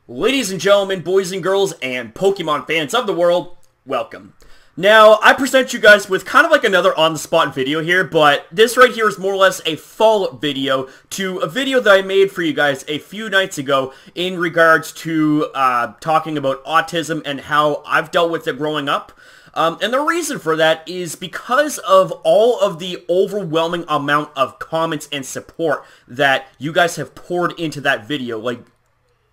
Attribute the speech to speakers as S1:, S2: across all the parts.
S1: Ladies and gentlemen, boys and girls, and Pokemon fans of the world, welcome. Now, I present you guys with kind of like another on-the-spot video here, but this right here is more or less a follow-up video to a video that I made for you guys a few nights ago in regards to talking about autism and how I've dealt with it growing up. And the reason for that is because of all of the overwhelming amount of comments and support that you guys have poured into that video. Like,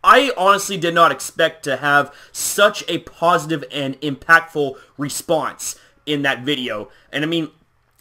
S1: I honestly did not expect to have such a positive and impactful response in that video. And I mean,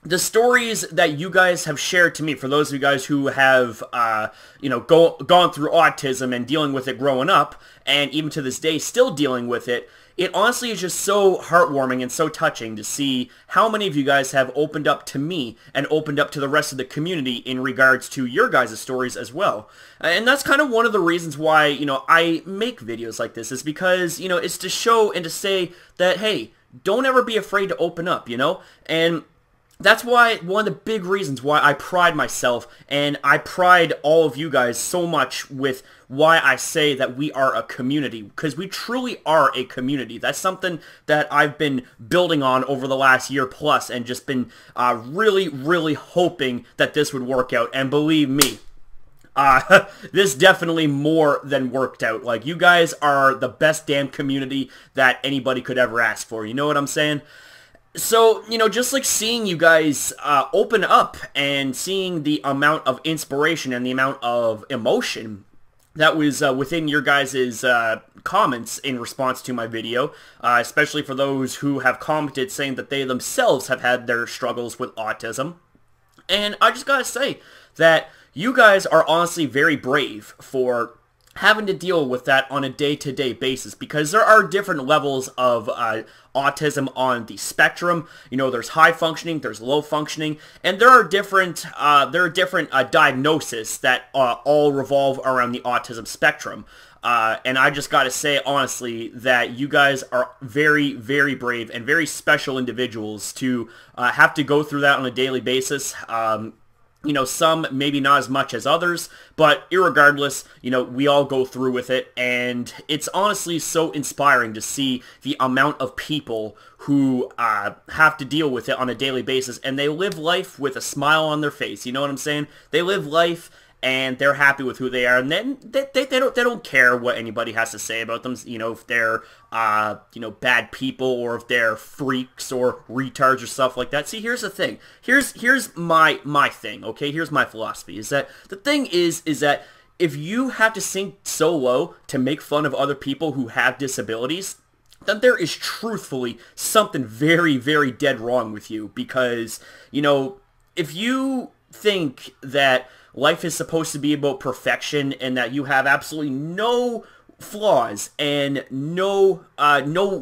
S1: the stories that you guys have shared to me, for those of you guys who have, gone through autism and dealing with it growing up, and even to this day still dealing with it, it honestly is just so heartwarming and so touching to see how many of you guys have opened up to me and opened up to the rest of the community in regards to your guys' stories as well. And that's kind of one of the reasons why, I make videos like this, is because, it's to show and to say that, hey, don't ever be afraid to open up, And that's why, one of the big reasons why I pride myself and I pride all of you guys so much with why I say that we are a community, because we truly are a community. That's something that I've been building on over the last year plus and just been really, really hoping that this would work out. And believe me, this definitely more than worked out. Like, you guys are the best damn community that anybody could ever ask for. You know what I'm saying? So, just like seeing you guys open up and seeing the amount of inspiration and the amount of emotion that was within your guys' comments in response to my video, especially for those who have commented saying that they themselves have had their struggles with autism. And I just gotta say that you guys are honestly very brave for having to deal with that on a day-to-day basis, because there are different levels of autism on the spectrum. There's high functioning, there's low functioning, and there are different diagnoses that all revolve around the autism spectrum. And I just gotta say honestly that you guys are very, very brave and very special individuals to have to go through that on a daily basis. Some maybe not as much as others, but irregardless, we all go through with it, and it's honestly so inspiring to see the amount of people who have to deal with it on a daily basis, and they live life with a smile on their face. You know what I'm saying? They live life and they're happy with who they are, and then they don't care what anybody has to say about them. If they're bad people, or if they're freaks or retards or stuff like that. See, here's the thing. Here's my thing. Okay, here's my philosophy. Is that the thing is that if you have to sink so low to make fun of other people who have disabilities, then there is truthfully something very, very dead wrong with you. Because if you think that life is supposed to be about perfection and that you have absolutely no flaws and no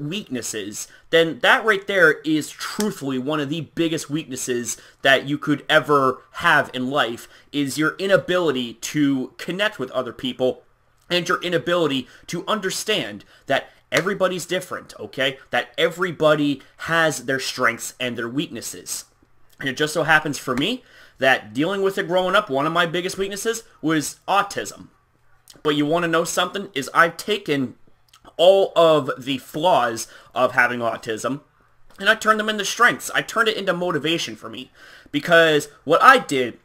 S1: weaknesses, then that right there is truthfully one of the biggest weaknesses that you could ever have in life, is your inability to connect with other people and your inability to understand that everybody's different, okay? That everybody has their strengths and their weaknesses. And it just so happens for me that dealing with it growing up, one of my biggest weaknesses was autism. But you want to know something? Is I've taken all of the flaws of having autism and I turned them into strengths. I turned it into motivation for me. Because what I did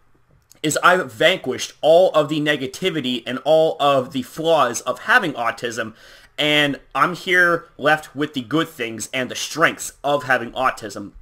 S1: is I vanquished all of the negativity and all of the flaws of having autism, and I'm here left with the good things and the strengths of having autism.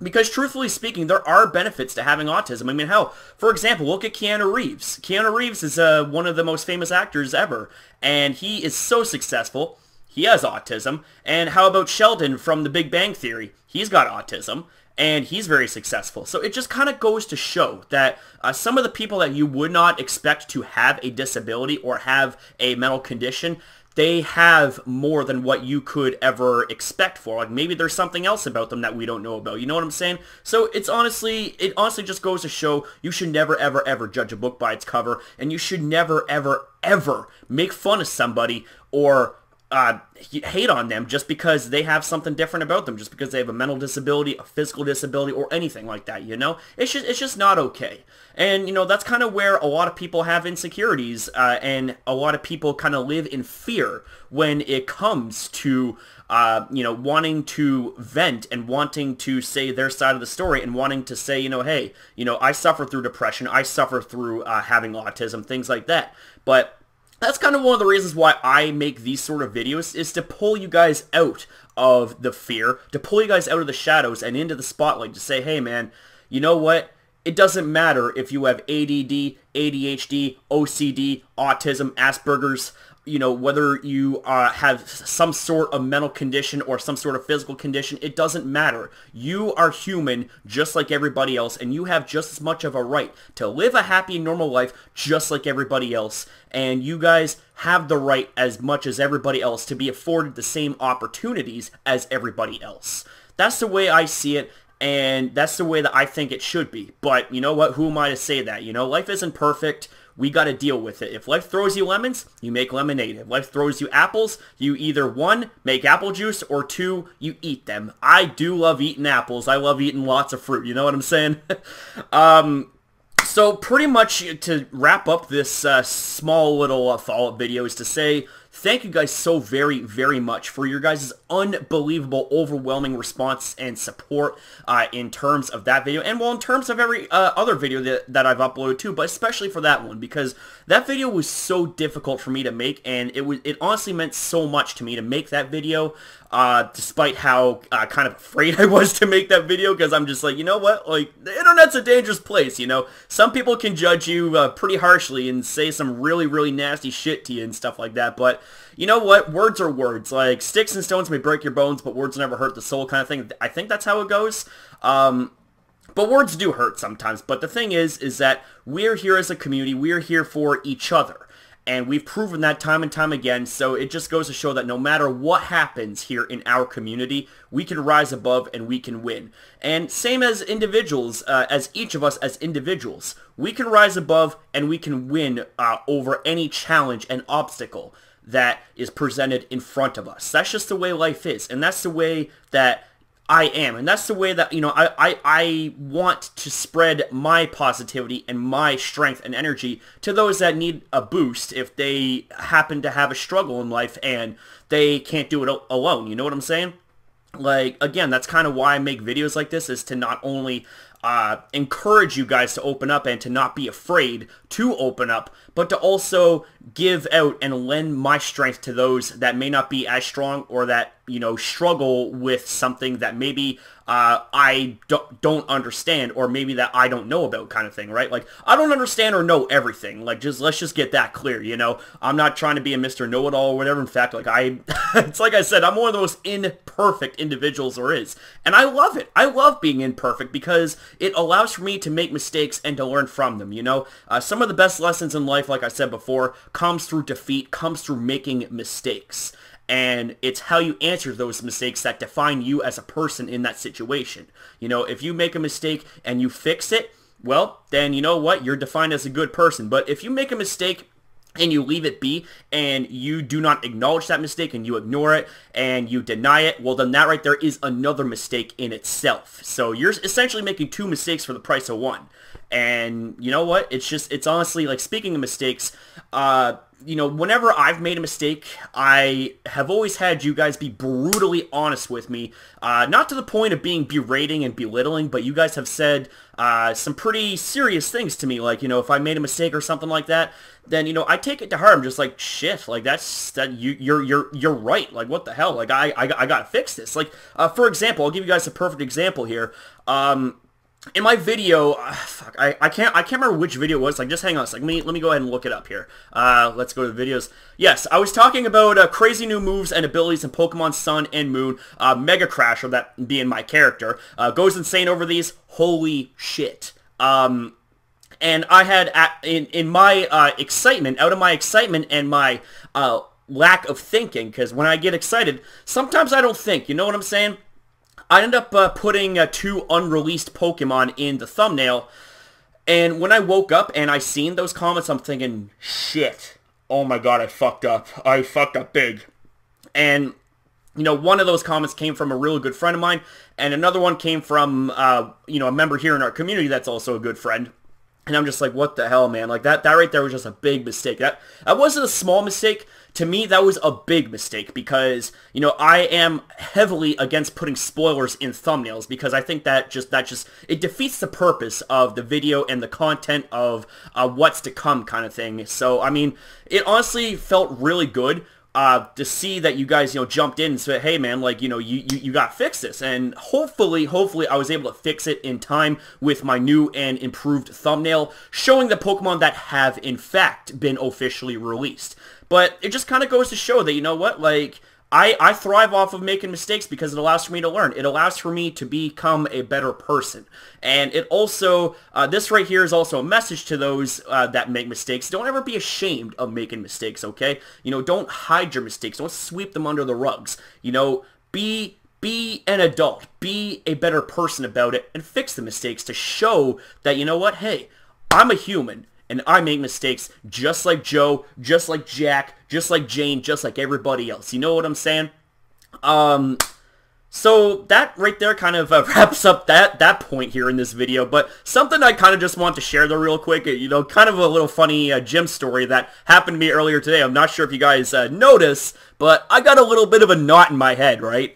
S1: Because truthfully speaking, there are benefits to having autism. I mean, hell, for example, look at Keanu Reeves. Keanu Reeves is one of the most famous actors ever, and he is so successful. He has autism. And how about Sheldon from The Big Bang Theory? He's got autism, and he's very successful. So it just kind of goes to show that some of the people that you would not expect to have a disability or have a mental condition, they have more than what you could ever expect for. Like, maybe there's something else about them that we don't know about. You know what I'm saying? So it honestly just goes to show you should never, ever, ever judge a book by its cover, and you should never, ever, ever make fun of somebody or hate on them just because they have something different about them, just because they have a mental disability, a physical disability, or anything like that, you know? It's just not okay. And, you know, that's kind of where a lot of people have insecurities, and a lot of people kind of live in fear when it comes to, you know, wanting to vent and wanting to say their side of the story and wanting to say, you know, hey, you know, I suffer through depression, I suffer through having autism, things like that. But that's kind of one of the reasons why I make these sort of videos, is to pull you guys out of the fear, to pull you guys out of the shadows and into the spotlight, to say, hey man, you know what? It doesn't matter if you have ADD, ADHD, OCD, autism, Asperger's, you know, whether you have some sort of mental condition or some sort of physical condition, it doesn't matter. You are human just like everybody else, and you have just as much of a right to live a happy and normal life just like everybody else. And you guys have the right, as much as everybody else, to be afforded the same opportunities as everybody else. That's the way I see it. And that's the way that I think it should be. But you know what? Who am I to say that? You know, life isn't perfect. We got to deal with it. If life throws you lemons, you make lemonade. If life throws you apples, you either 1, make apple juice, or 2, you eat them. I do love eating apples. I love eating lots of fruit. You know what I'm saying? So pretty much to wrap up this small little follow-up video is to say, thank you guys so very, very much for your guys' unbelievable, overwhelming response and support in terms of that video, and well, in terms of every other video that I've uploaded too, but especially for that one, because that video was so difficult for me to make, and it honestly meant so much to me to make that video, despite how kind of afraid I was to make that video, because I'm just like, you know what, like, the internet's a dangerous place, you know? Some people can judge you pretty harshly and say some really, really nasty shit to you and stuff like that, but you know what? Words are words. Like, sticks and stones may break your bones, but words never hurt the soul kind of thing. I think that's how it goes. But words do hurt sometimes. But the thing is that we're here as a community. We're here for each other. And we've proven that time and time again, so it just goes to show that no matter what happens here in our community, we can rise above and we can win. And same as individuals, as each of us as individuals, we can rise above and we can win over any challenge and obstacle that is presented in front of us. That's just the way life is, and that's the way that I am, and that's the way that, you know, I want to spread my positivity and my strength and energy to those that need a boost if they happen to have a struggle in life and they can't do it alone. You know what I'm saying? Like, again, that's kind of why I make videos like this, is to not only encourage you guys to open up and to not be afraid to open up, but to also give out and lend my strength to those that may not be as strong, or that, you know, struggle with something that maybe I don't understand, or maybe that I don't know about, kind of thing, right? Like, I don't understand or know everything. Like, let's just get that clear, you know? I'm not trying to be a Mr. Know-It-All or whatever. In fact, like, it's like I said, I'm one of the most imperfect individuals there is. And I love it. I love being imperfect because it allows for me to make mistakes and to learn from them, you know? Some of the best lessons in life, like I said before, comes through defeat, comes through making mistakes. And it's how you answer those mistakes that define you as a person in that situation. You know, if you make a mistake and you fix it, well, then you know what? You're defined as a good person. But if you make a mistake and you leave it be, and you do not acknowledge that mistake, and you ignore it, and you deny it, well, then that right there is another mistake in itself. So you're essentially making 2 mistakes for the price of 1. And you know what? It's honestly, like, speaking of mistakes, you know, whenever I've made a mistake, I have always had you guys be brutally honest with me. Not to the point of being berating and belittling, but you guys have said some pretty serious things to me. Like, you know, if I made a mistake or something like that, then, you know, I take it to heart. I'm just like, shit, like, you're right. Like, what the hell? Like, I gotta fix this. Like, for example, I'll give you guys a perfect example here. In my video, fuck, I can't remember which video it was. Like, just hang on a second. Let me go ahead and look it up here. Let's go to the videos. Yes, I was talking about crazy new moves and abilities in Pokemon Sun and Moon. Mega Crasher, that being my character, goes insane over these. Holy shit. And I had, in my excitement, out of my excitement and my lack of thinking, because when I get excited, sometimes I don't think. You know what I'm saying? I ended up putting 2 unreleased Pokemon in the thumbnail, and when I woke up and I seen those comments, I'm thinking, shit, oh my god, I fucked up. I fucked up big. And one of those comments came from a really good friend of mine, and another one came from, a member here in our community that's also a good friend. And I'm just like, what the hell, man? Like, that right there was just a big mistake. That wasn't a small mistake. To me, that was a big mistake because, I am heavily against putting spoilers in thumbnails because I think that it defeats the purpose of the video and the content of what's to come kind of thing. So, I mean, it honestly felt really good to see that you guys, jumped in and said, hey man, like, you got to fix this. And hopefully I was able to fix it in time with my new and improved thumbnail showing the Pokemon that have in fact been officially released. But it just kind of goes to show that, like, I thrive off of making mistakes because it allows for me to learn. It allows for me to become a better person. And it also, this right here is also a message to those that make mistakes. Don't ever be ashamed of making mistakes, okay? Don't hide your mistakes. Don't sweep them under the rugs. Be an adult. Be a better person about it and fix the mistakes to show that, hey, I'm a human. And I make mistakes just like Joe, just like Jack, just like Jane, just like everybody else. You know what I'm saying? So that right there kind of wraps up that point here in this video. But something I kind of just want to share though real quick, kind of a little funny gym story that happened to me earlier today. I'm not sure if you guys noticed, but I got a little bit of a knot in my head, right?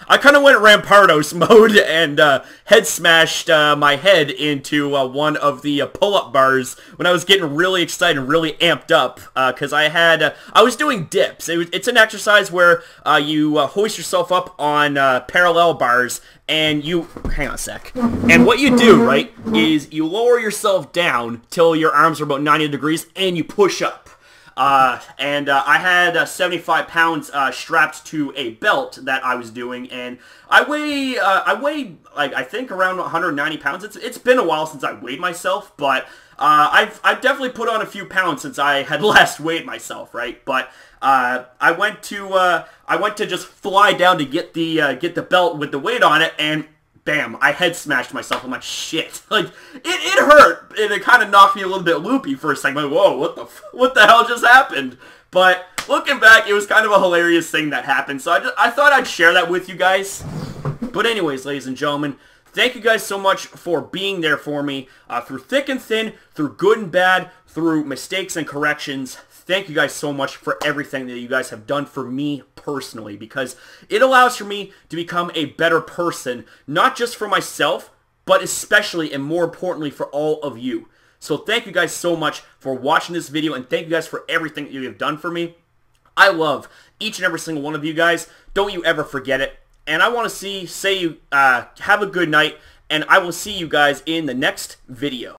S1: I kind of went Rampardos mode and head smashed my head into one of the pull-up bars when I was getting really excited and really amped up because I was doing dips. It's an exercise where you hoist yourself up on parallel bars and hang on a sec. And what you do, right, is you lower yourself down till your arms are about 90 degrees and you push up. I had 75 pounds strapped to a belt that I was doing, and I weigh like I think around 190 pounds. It's been a while since I weighed myself, but I've definitely put on a few pounds since I had last weighed myself, right? But I went to just fly down to get the belt with the weight on it, and bam, I head smashed myself. I'm like, shit. Like, it hurt, and it kind of knocked me a little bit loopy for a second. Like, whoa, what the hell just happened? But looking back, it was kind of a hilarious thing that happened. So I thought I'd share that with you guys. But anyways, ladies and gentlemen, thank you guys so much for being there for me through thick and thin, through good and bad, through mistakes and corrections. Thank you guys so much for everything that you guys have done for me personally, because it allows for me to become a better person, not just for myself, but especially and more importantly for all of you. So thank you guys so much for watching this video, and thank you guys for everything that you have done for me. I love each and every single one of you guys. Don't you ever forget it. And I want to say you have a good night, and I will see you guys in the next video.